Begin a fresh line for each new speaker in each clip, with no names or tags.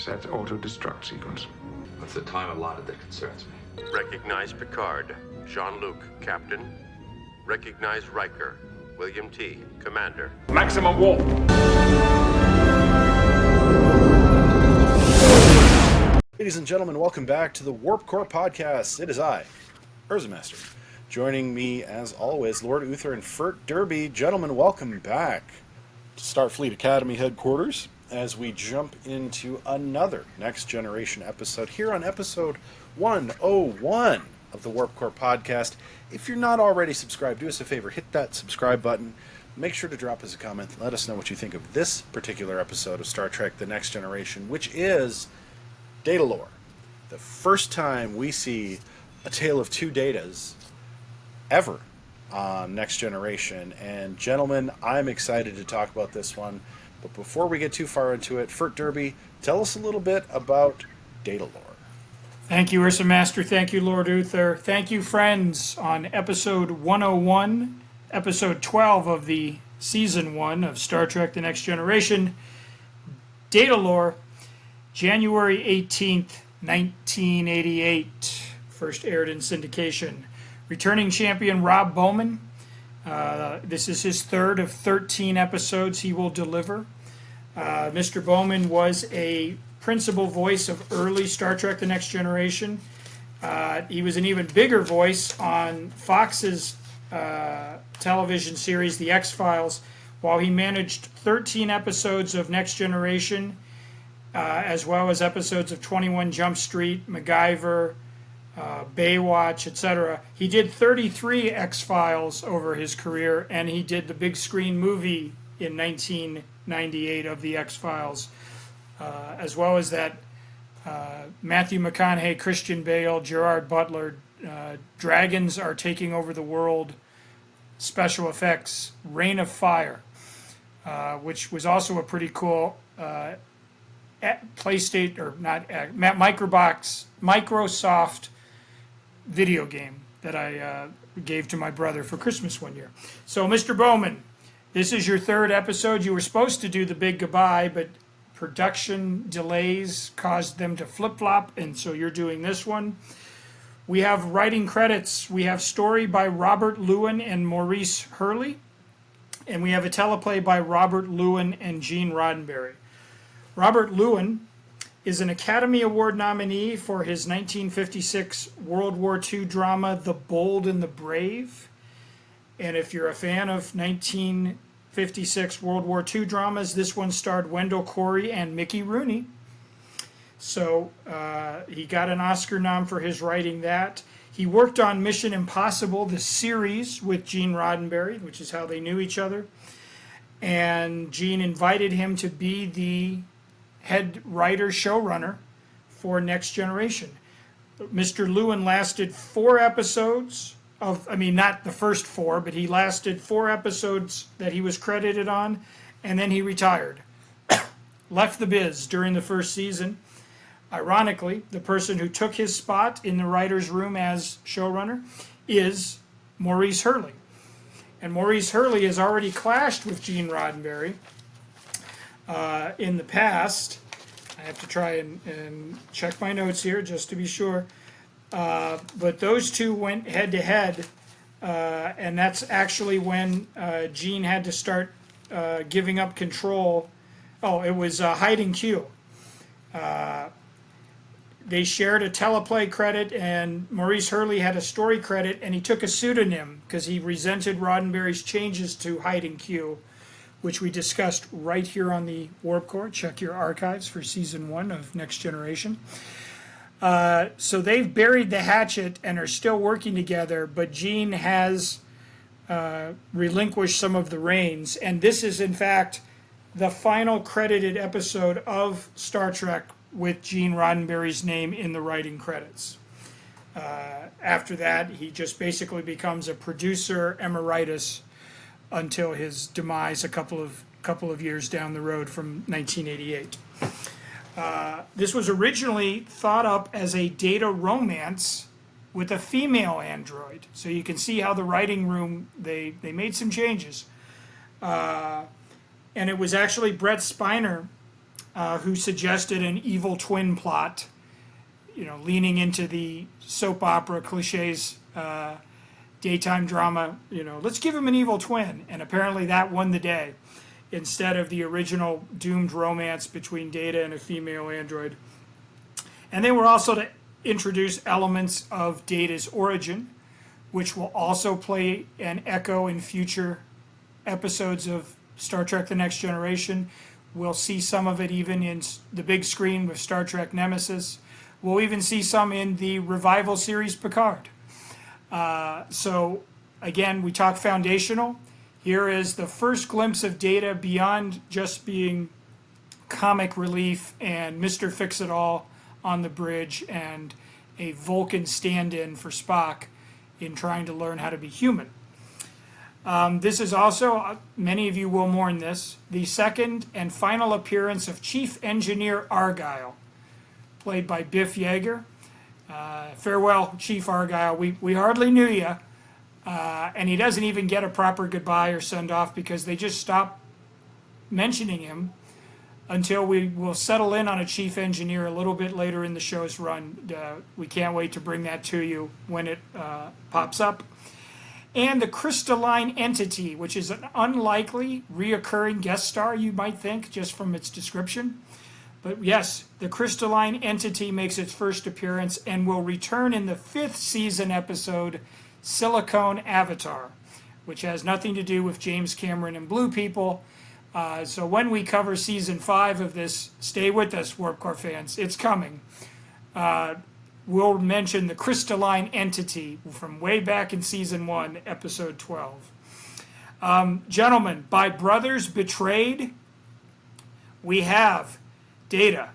set auto-destruct sequence.
It's the time allotted that concerns me.
Recognize Picard, Jean-Luc, Captain. Recognize Riker, William T., Commander.
Maximum warp!
Ladies and gentlemen, welcome back to the Warp Core Podcast. It is I, UrzaMaster. Joining me, as always, Lord Uther and Fert Derby. Gentlemen, welcome back to Starfleet Academy headquarters as we jump into another Next Generation episode here on episode 101 of the Warp Core Podcast. If you're not already subscribed, do us a favor, hit that subscribe button. Make sure to drop us a comment. Let us know what you think of this particular episode of Star Trek The Next Generation, which is Datalore. The first time we see a tale of two datas ever on Next Generation. And gentlemen, I'm excited to talk about this one. But before we get too far into it, Fert Derby, tell us a little bit about Datalore.
Thank you, UrzaMaster. Thank you, Lord Uther. Thank you, friends, on episode 101, episode 12 of the season 1 of Star Trek The Next Generation, Datalore, January 18th, 1988, first aired in syndication. Returning champion Rob Bowman. This is his third of 13 episodes he will deliver. Mr. Bowman was a principal voice of early Star Trek The Next Generation. He was an even bigger voice on Fox's television series, The X-Files, while he managed 13 episodes of Next Generation, as well as episodes of 21 Jump Street, MacGyver, Baywatch, etc. He did 33 X-Files over his career, and he did the big screen movie in 1998 of the X-Files, as well as that Matthew McConaughey, Christian Bale, Gerard Butler, Dragons Are Taking Over the World, special effects, Reign of Fire, which was also a pretty cool PlayStation, or not, Microsoft video game that I gave to my brother for Christmas one year. So, Mr. Bowman, this is your third episode. You were supposed to do the big goodbye, but production delays caused them to flip-flop, and so you're doing this one. We have writing credits. We have story by Robert Lewin and Maurice Hurley, and we have a teleplay by Robert Lewin and Gene Roddenberry. Robert Lewin is an Academy Award nominee for his 1956 World War II drama, The Bold and the Brave. And if you're a fan of 1956 World War II dramas, this one starred Wendell Corey and Mickey Rooney. So he got an Oscar nom for his writing that. He worked on Mission Impossible, the series, with Gene Roddenberry, which is how they knew each other. And Gene invited him to be the head writer, showrunner for Next Generation. Mr. Lewin lasted 4 episodes of, not the first 4, but he lasted 4 episodes that he was credited on, and then he retired. Left the biz during the first season. Ironically, the person who took his spot in the writer's room as showrunner is Maurice Hurley. And Maurice Hurley has already clashed with Gene Roddenberry in the past. I have to try and check my notes here just to be sure. But those two went head to head, and that's actually when Gene had to start giving up control. Oh, it was Hide and Q. They shared a teleplay credit, and Maurice Hurley had a story credit, and he took a pseudonym because he resented Roddenberry's changes to Hide and Q, which we discussed right here on the Warp Core. Check your archives for Season 1 of Next Generation. So they've buried the hatchet and are still working together, but Gene has relinquished some of the reins. And this is, in fact, the final credited episode of Star Trek with Gene Roddenberry's name in the writing credits. After that, he just basically becomes a producer emeritus until his demise a couple of years down the road from 1988. This was originally thought up as a data romance with a female android. So you can see how the writing room, they made some changes. And it was actually Brett Spiner who suggested an evil twin plot, leaning into the soap opera cliches, daytime drama, let's give him an evil twin. And apparently that won the day instead of the original doomed romance between Data and a female android. And they were also to introduce elements of Data's origin, which will also play an echo in future episodes of Star Trek The Next Generation. We'll see some of it even in the big screen with Star Trek Nemesis. We'll even see some in the revival series Picard. So again, we talk foundational. Here is the first glimpse of Data beyond just being comic relief and Mr. Fix-It-All on the bridge and a Vulcan stand-in for Spock in trying to learn how to be human. This is also, many of you will mourn this, the second and final appearance of Chief Engineer Argyle, played by Biff Yeager. Farewell, Chief Argyle. We hardly knew you. And he doesn't even get a proper goodbye or send-off because they just stop mentioning him until we will settle in on a chief engineer a little bit later in the show's run. We can't wait to bring that to you when it pops up. And the crystalline entity, which is an unlikely reoccurring guest star, you might think, just from its description. But yes, the crystalline entity makes its first appearance and will return in the 5th season episode, Silicone Avatar, which has nothing to do with James Cameron and Blue People. So when we cover season 5 of this, stay with us, Warp Core fans. It's coming. We'll mention the crystalline entity from way back in season 1, episode 12. Gentlemen, by Brothers Betrayed, we have Data.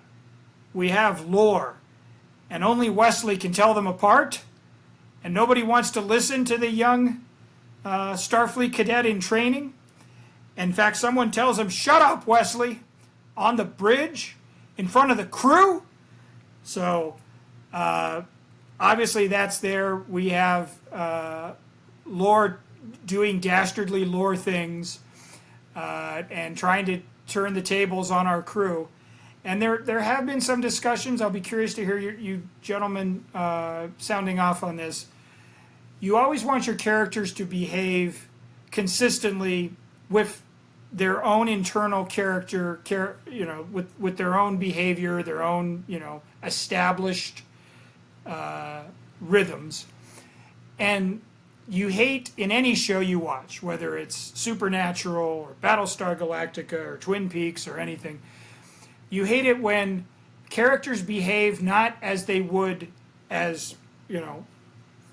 We have Lore. And only Wesley can tell them apart. And nobody wants to listen to the young Starfleet cadet in training. In fact, someone tells him, "Shut up, Wesley," on the bridge in front of the crew. So obviously that's there. We have Lore doing dastardly Lore things and trying to turn the tables on our crew. And there have been some discussions. I'll be curious to hear you gentlemen sounding off on this. You always want your characters to behave consistently with their own internal character, with their own behavior, their own, established rhythms. And you hate in any show you watch, whether it's Supernatural or Battlestar Galactica or Twin Peaks or anything, you hate it when characters behave not as they would as,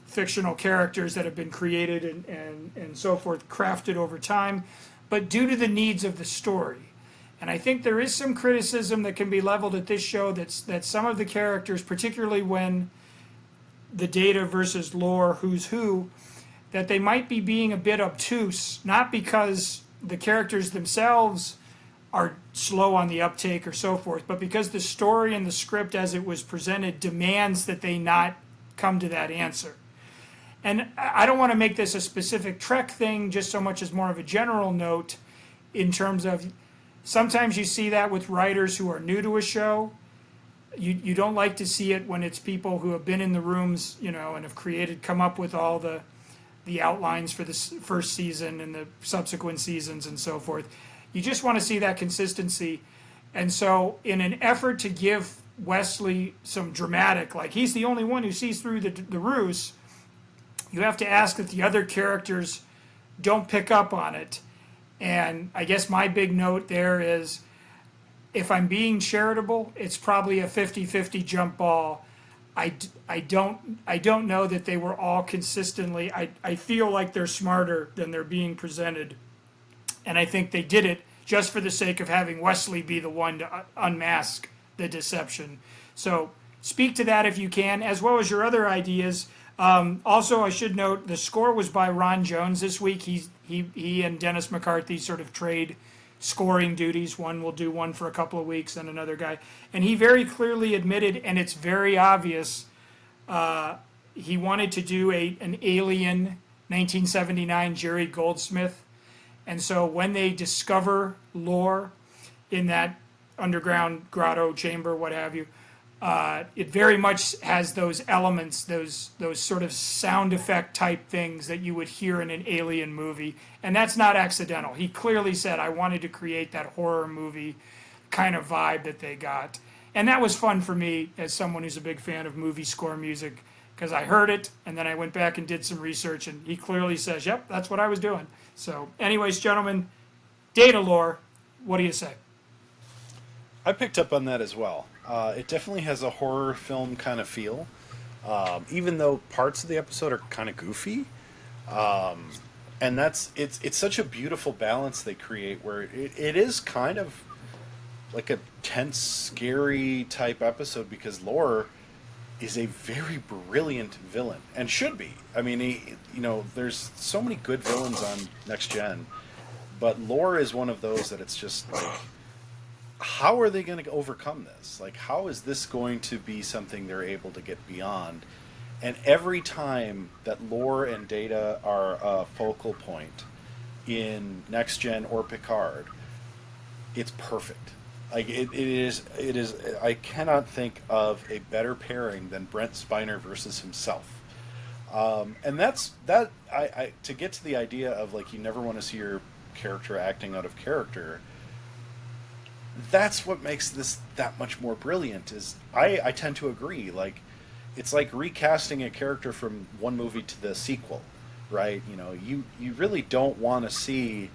fictional characters that have been created and so forth, crafted over time, but due to the needs of the story. And I think there is some criticism that can be leveled at this show that some of the characters, particularly when the Data versus Lore, who's who, that they might be being a bit obtuse, not because the characters themselves are slow on the uptake or so forth, but because the story and the script as it was presented demands that they not come to that answer. And I don't want to make this a specific Trek thing, just so much as more of a general note in terms of sometimes you see that with writers who are new to a show. You don't like to see it when it's people who have been in the rooms, and have come up with all the outlines for this first season and the subsequent seasons and so forth. You just want to see that consistency. And so in an effort to give Wesley some dramatic, like he's the only one who sees through the ruse, you have to ask that the other characters don't pick up on it. And I guess my big note there is, if I'm being charitable, it's probably a 50-50 jump ball. I don't know that they were all consistently, I feel like they're smarter than they're being presented. And I think they did it just for the sake of having Wesley be the one to unmask the deception. So speak to that if you can, as well as your other ideas. Also, I should note the score was by Ron Jones this week. He and Dennis McCarthy sort of trade scoring duties. One will do one for a couple of weeks, and another guy. And he very clearly admitted, and it's very obvious, he wanted to do an Alien 1979 Jerry Goldsmith. And so when they discover Lore in that underground grotto chamber, what have you. It very much has those elements, those sort of sound effect type things that you would hear in an alien movie, and that's not accidental. He clearly said, I wanted to create that horror movie kind of vibe that they got. And that was fun for me as someone who's a big fan of movie score music, because I heard it and then I went back and did some research, and he clearly says, yep, that's what I was doing. So anyways, gentlemen, Datalore, what do you say?
I picked up on that as well. It definitely has a horror film kind of feel, even though parts of the episode are kind of goofy. And it's such a beautiful balance they create where it is kind of like a tense, scary type episode because Lore is a very brilliant villain and should be. I mean, there's so many good villains on Next Gen, but Lore is one of those that it's just like, how are they going to overcome this? Like, how is this going to be something they're able to get beyond? And every time that Lore and Data are a focal point in Next Gen or Picard, it's perfect. Like it is. I cannot think of a better pairing than Brent Spiner versus himself. And that's that. I to get to the idea of like you never want to see your character acting out of character. That's what makes this that much more brilliant. Is I tend to agree. Like it's like recasting a character from one movie to the sequel, right? You really don't want to see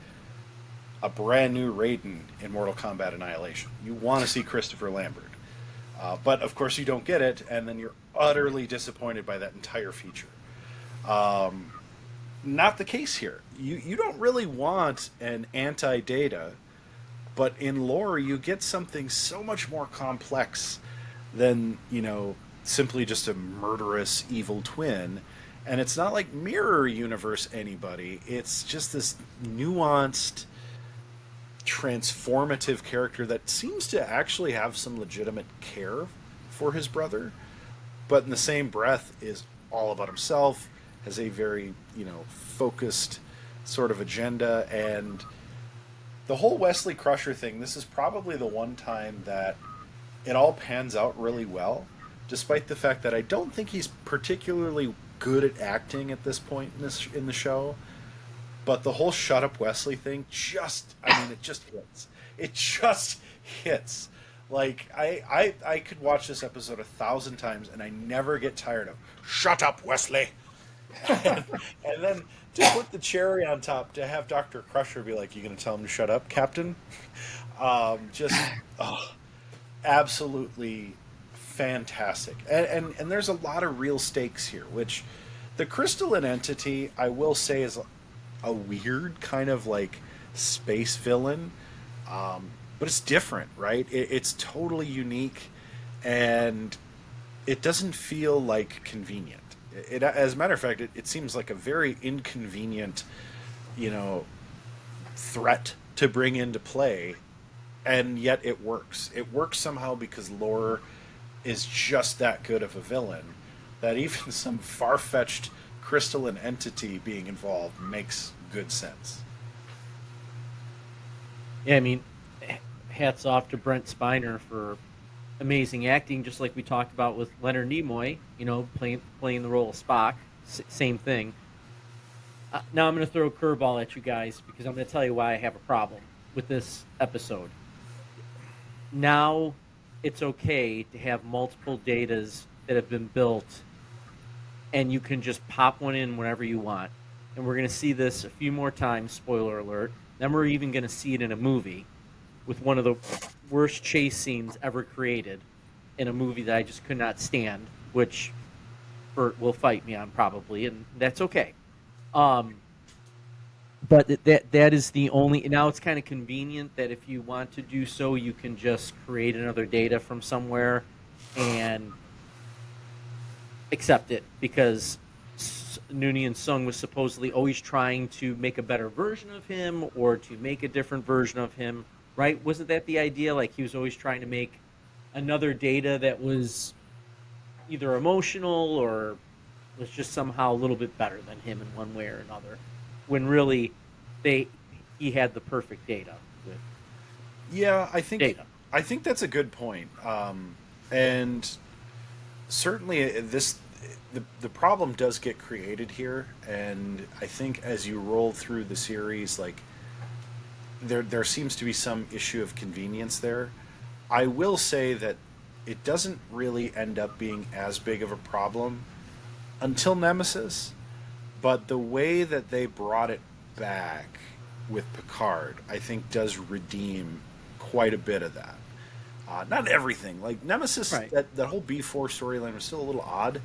a brand new Raiden in Mortal Kombat Annihilation. You want to see Christopher Lambert. But of course you don't get it, and then you're utterly disappointed by that entire feature. Not the case here. You don't really want an anti-Data, but in Lore you get something so much more complex than, simply just a murderous evil twin. And it's not like Mirror Universe anybody. It's just this nuanced, transformative character that seems to actually have some legitimate care for his brother, but in the same breath is all about himself, has a very, focused sort of agenda. And the whole Wesley Crusher thing, this is probably the one time that it all pans out really well, despite the fact that I don't think he's particularly good at acting at this point in the show. But the whole "shut up, Wesley" thing it just hits. It just hits. Like I could watch this episode 1,000 times and I never get tired of "shut up, Wesley." and then to put the cherry on top, to have Dr. Crusher be like, "You gonna tell him to shut up, Captain?" Absolutely fantastic. And there's a lot of real stakes here, which the crystalline entity, I will say, is a weird kind of like space villain, but it's different, right? It's totally unique, and it doesn't feel like convenient. As a matter of fact, it seems like a very inconvenient, threat to bring into play, and yet it works. It works somehow because Lore is just that good of a villain that even some far-fetched crystalline entity being involved makes good sense.
Yeah, I mean, hats off to Brent Spiner for amazing acting, just like we talked about with Leonard Nimoy, playing the role of Spock. Same thing. Now I'm going to throw a curveball at you guys because I'm going to tell you why I have a problem with this episode. Now it's okay to have multiple datas that have been built, and you can just pop one in whenever you want. And we're going to see this a few more times, spoiler alert. Then we're even going to see it in a movie with one of the worst chase scenes ever created in a movie that I just could not stand, which Bert will fight me on probably, and that's okay. But that is the only... Now it's kind of convenient that if you want to do so, you can just create another data from somewhere and accept it, because Noonien Sung was supposedly always trying to make a better version of him or to make a different version of him, right? Wasn't that the idea? Like, he was always trying to make another data that was either emotional or was just somehow a little bit better than him in one way or another, when really he had the perfect data with
Yeah, I think
Data.
I think that's a good point. And certainly the problem does get created here, and I think as you roll through the series, like there seems to be some issue of convenience there. I will say that it doesn't really end up being as big of a problem until Nemesis, but the way that they brought it back with Picard, I think, does redeem quite a bit of that. Not everything. Like Nemesis,
Right.
that whole B4 storyline was still a little odd,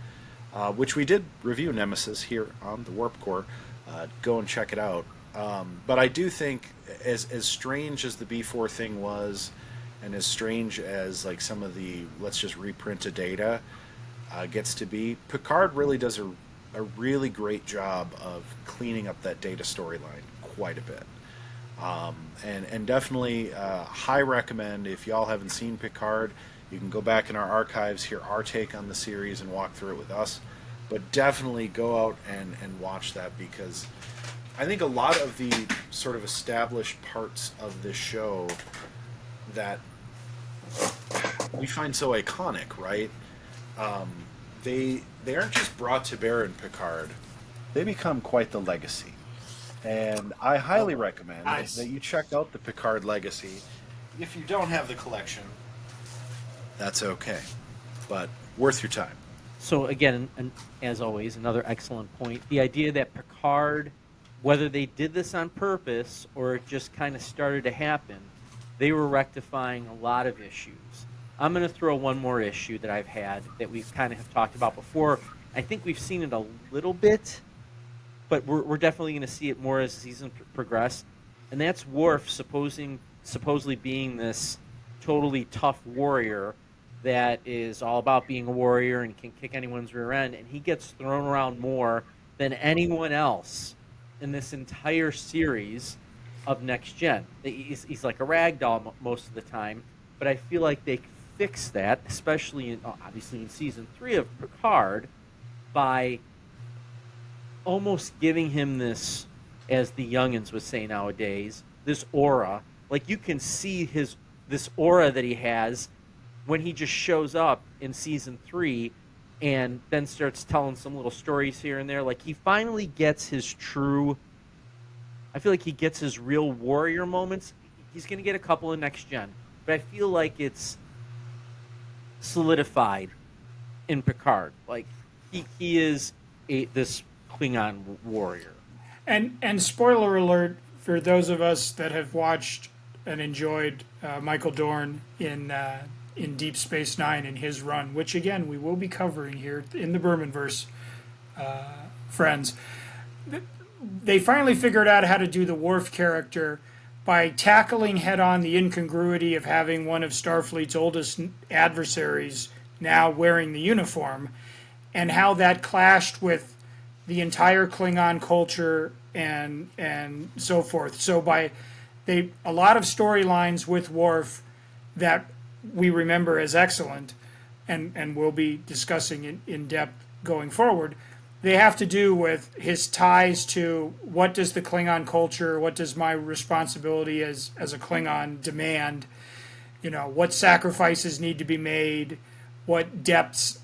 which we did review Nemesis here on the Warp Core. Go and check it out. But I do think, as strange as the B4 thing was, and as strange as like some of the let's just reprint a data gets to be, Picard really does a really great job of cleaning up that data storyline quite a bit. And definitely high recommend. If y'all haven't seen Picard, you can go back in our archives, hear our take on the series, and walk through it with us. But definitely go out and watch that, because I think a lot of the sort of established parts of this show that we find so iconic, right? They aren't just brought to bear in Picard; they become quite the legacy. And I highly recommend
Nice.
that you check out the Picard Legacy. If you don't have the collection, that's okay, but worth your time.
So again, and as always, another excellent point. The idea that Picard, whether they did this on purpose or it just kind of started to happen, they were rectifying a lot of issues. I'm going to throw one more issue that I've had that we've kind of have talked about before. I think we've seen it a little bit, but we're definitely going to see it more as the season progress, and that's Worf supposedly being this totally tough warrior that is all about being a warrior and can kick anyone's rear end, and he gets thrown around more than anyone else in this entire series of Next Gen. He's like a rag doll most of the time, but I feel like they fixed that, especially obviously in season 3 of Picard, by almost giving him this, as the youngins would say nowadays, this aura. Like you can see this aura that he has when he just shows up in season 3 and then starts telling some little stories here and there. Like he finally gets his true, I feel like he gets his real warrior moments. He's going to get a couple in Next Gen, but I feel like it's solidified in Picard. Like he is this Klingon warrior.
And spoiler alert for those of us that have watched and enjoyed Michael Dorn in Deep Space Nine in his run, which again we will be covering here in the Bermanverse, friends. They finally figured out how to do the Worf character by tackling head-on the incongruity of having one of Starfleet's oldest adversaries now wearing the uniform, and how that clashed with the entire Klingon culture and so forth. So a lot of storylines with Worf that we remember as excellent, and we'll be discussing in depth going forward, they have to do with his ties to what does the Klingon culture, what does my responsibility as a Klingon demand, what sacrifices need to be made, what debts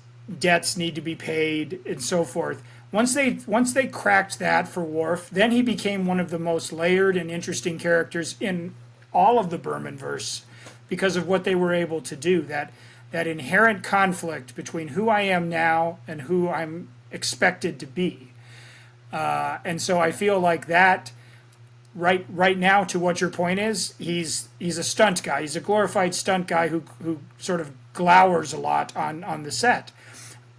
need to be paid, and so forth. Once they cracked that for Worf, then he became one of the most layered and interesting characters in all of the Bermanverse, because of what they were able to do. That inherent conflict between who I am now and who I'm expected to be. And so I feel like that right now, to what your point is, he's a stunt guy. He's a glorified stunt guy who sort of glowers a lot on the set.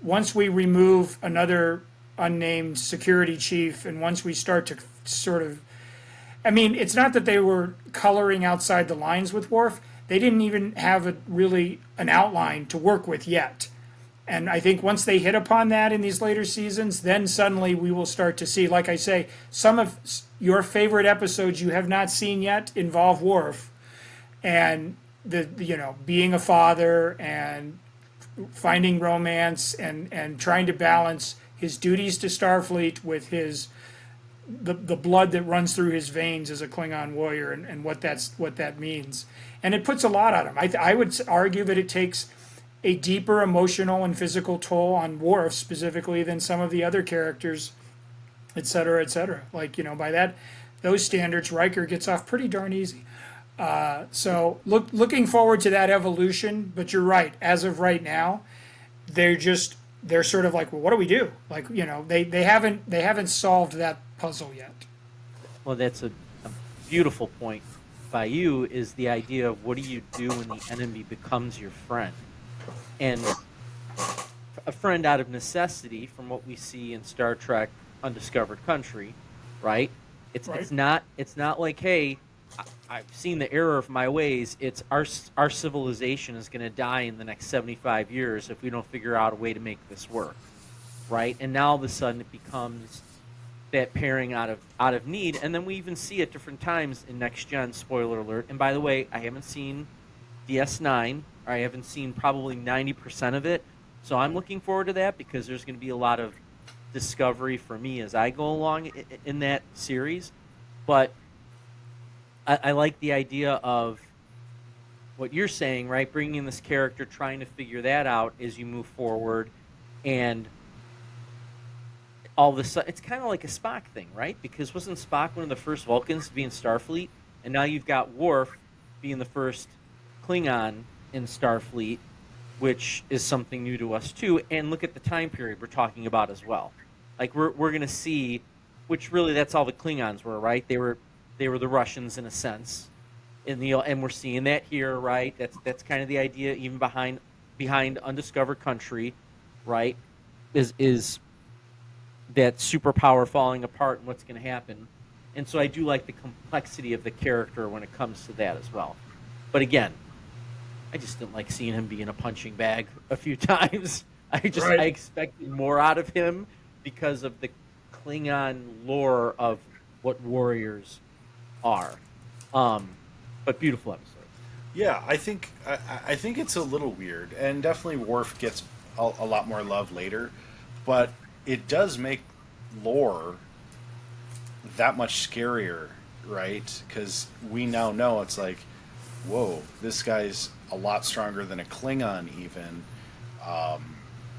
Once we remove another unnamed security chief, and once we start to sort of, I mean, it's not that they were coloring outside the lines with Worf. They didn't even have an outline to work with yet. And I think once they hit upon that in these later seasons, then suddenly we will start to see, like I say, some of your favorite episodes you have not seen yet involve Worf, and being a father and finding romance and trying to balance his duties to Starfleet with his the blood that runs through his veins as a Klingon warrior, and what that means. And it puts a lot on him. I would argue that it takes a deeper emotional and physical toll on Worf specifically than some of the other characters, et cetera, et cetera. Like, by those standards, Riker gets off pretty darn easy. So looking forward to that evolution. But you're right. As of right now, they're sort of like, well, what do we do? Like, they haven't solved that puzzle yet.
Well, that's a beautiful point by you, is the idea of what do you do when the enemy becomes your friend? And a friend out of necessity, from what we see in Star Trek Undiscovered Country, right? It's not like, hey, I've seen the error of my ways. It's our civilization is going to die in the next 75 years if we don't figure out a way to make this work, right? And now all of a sudden it becomes that pairing out of need. And then we even see at different times in Next Gen, spoiler alert. And by the way, I haven't seen DS9, or I haven't seen probably 90% of it. So I'm looking forward to that, because there's going to be a lot of discovery for me as I go along in that series. But I like the idea of what you're saying, right? Bringing in this character, trying to figure that out as you move forward. And all of a sudden, it's kind of like a Spock thing, right? Because wasn't Spock one of the first Vulcans to be in Starfleet? And now you've got Worf being the first Klingon in Starfleet, which is something new to us too. And look at the time period we're talking about as well. Like we're going to see, which really that's all the Klingons were, right? They were the Russians in a sense, and we're seeing that here, right? That's kind of the idea, even behind Undiscovered Country, right? Is that superpower falling apart and what's going to happen? And so I do like the complexity of the character when it comes to that as well. But again, I just didn't like seeing him be in a punching bag a few times. I expected more out of him because of the Klingon lore of what warriors are. But beautiful episode.
Yeah, I think it's a little weird, and definitely Worf gets a lot more love later, but it does make lore that much scarier, right? Because we now know it's like, whoa, this guy's a lot stronger than a Klingon even,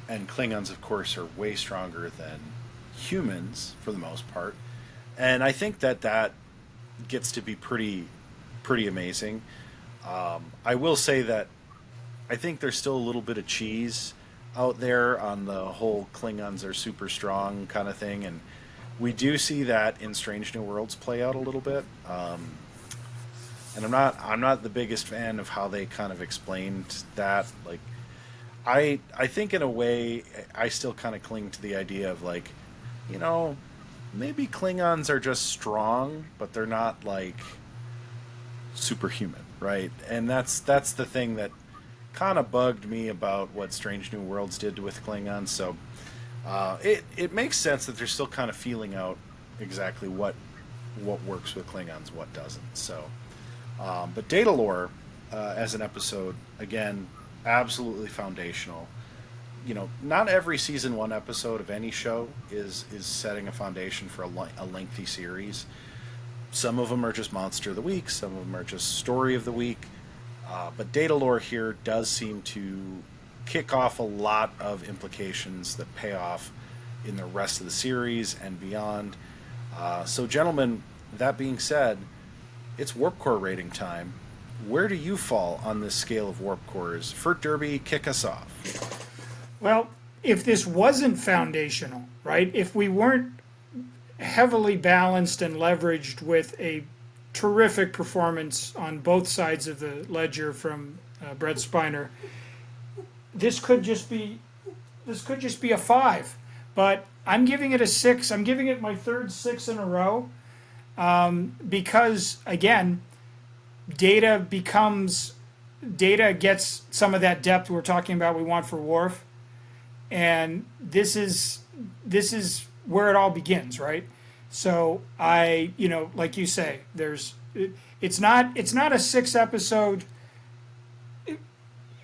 and Klingons, of course, are way stronger than humans for the most part, and I think that gets to be pretty amazing. I will say that I think there's still a little bit of cheese out there on the whole Klingons are super strong kind of thing, and we do see that in Strange New Worlds play out a little bit. And I'm not the biggest fan of how they kind of explained that. Like, I think in a way I still kind of cling to the idea of like, maybe Klingons are just strong, but they're not like superhuman, right? And that's the thing that kind of bugged me about what Strange New Worlds did with Klingons. So it makes sense that they're still kind of feeling out exactly what works with Klingons, what doesn't. So, but Datalore as an episode, again, absolutely foundational. Not every season 1 episode of any show is setting a foundation for a lengthy series. Some of them are just Monster of the Week, some of them are just Story of the Week. But Datalore here does seem to kick off a lot of implications that pay off in the rest of the series and beyond. So, gentlemen, that being said, it's Warp Core rating time. Where do you fall on this scale of Warp Cores? Fert Derby, kick us off.
Well, if this wasn't foundational, right? If we weren't heavily balanced and leveraged with a terrific performance on both sides of the ledger from Brett Spiner, this could just be a 5. But I'm giving it a 6. I'm giving it my third 6 in a row, because again, Data gets some of that depth we're talking about we want for Worf, and this is where it all begins, right? So like you say, it's not a 6 episode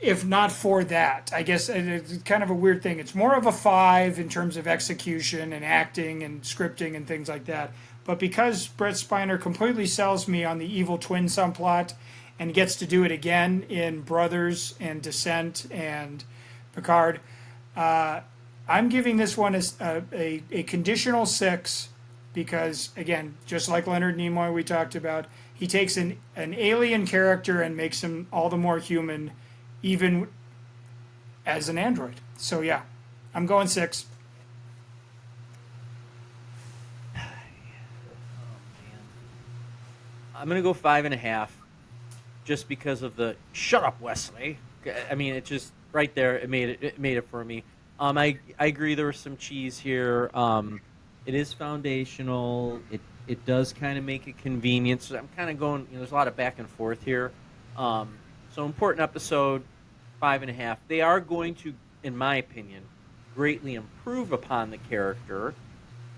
if not for that. I guess it's kind of a weird thing. It's more of a 5 in terms of execution and acting and scripting and things like that. But because Brett Spiner completely sells me on the evil twin subplot and gets to do it again in Brothers and Descent and Picard, I'm giving this one a conditional 6 because, again, just like Leonard Nimoy we talked about, he takes an alien character and makes him all the more human, even as an android. So yeah, I'm going 6.
I'm gonna go 5.5, just because of the "shut up, Wesley." I mean, it just right there. It made it for me. I agree. There was some cheese here. It is foundational. It does kind of make it convenient. So I'm kind of going. There's a lot of back and forth here. So important episode, 5.5. They are going to, in my opinion, greatly improve upon the character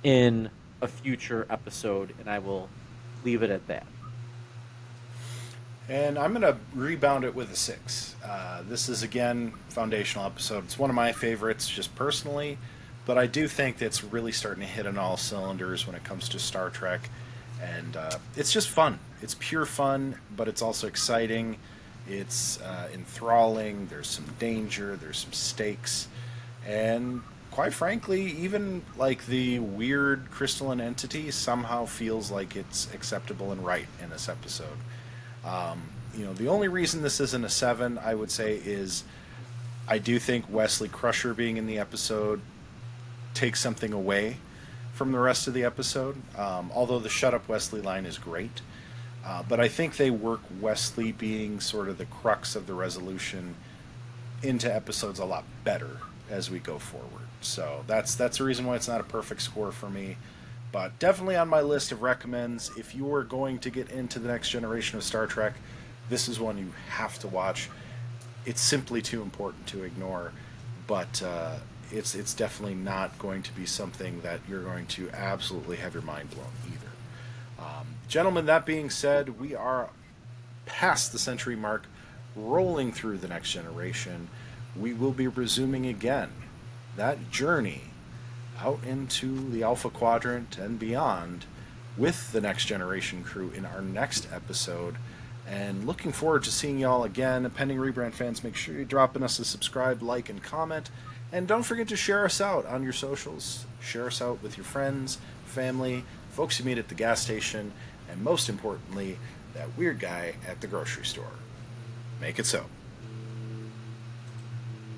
in a future episode, and I will leave it at that.
And I'm going to rebound it with a 6. This is, again, foundational episode. It's one of my favorites, just personally, but I do think that it's really starting to hit on all cylinders when it comes to Star Trek, and it's just fun. It's pure fun, but it's also exciting. It's enthralling. There's some danger. There's some stakes, and quite frankly, even like the weird crystalline entity somehow feels like it's acceptable and right in this episode. The only reason this isn't a 7, I would say, is I do think Wesley Crusher being in the episode takes something away from the rest of the episode. Although the "shut up, Wesley" line is great, but I think they work Wesley being sort of the crux of the resolution into episodes a lot better as we go forward. So that's the reason why it's not a perfect score for me. But definitely on my list of recommends. If you are going to get into the next generation of Star Trek, this is one you have to watch. It's simply too important to ignore, but it's definitely not going to be something that you're going to absolutely have your mind blown either. Gentlemen, that being said, we are past the century mark, rolling through the next generation. We will be resuming again that journey out into the Alpha Quadrant and beyond with the Next Generation crew in our next episode. And looking forward to seeing y'all again. Pending rebrand fans, make sure you're dropping us a subscribe, like, and comment. And don't forget to share us out on your socials. Share us out with your friends, family, folks you meet at the gas station, and most importantly, that weird guy at the grocery store. Make it so.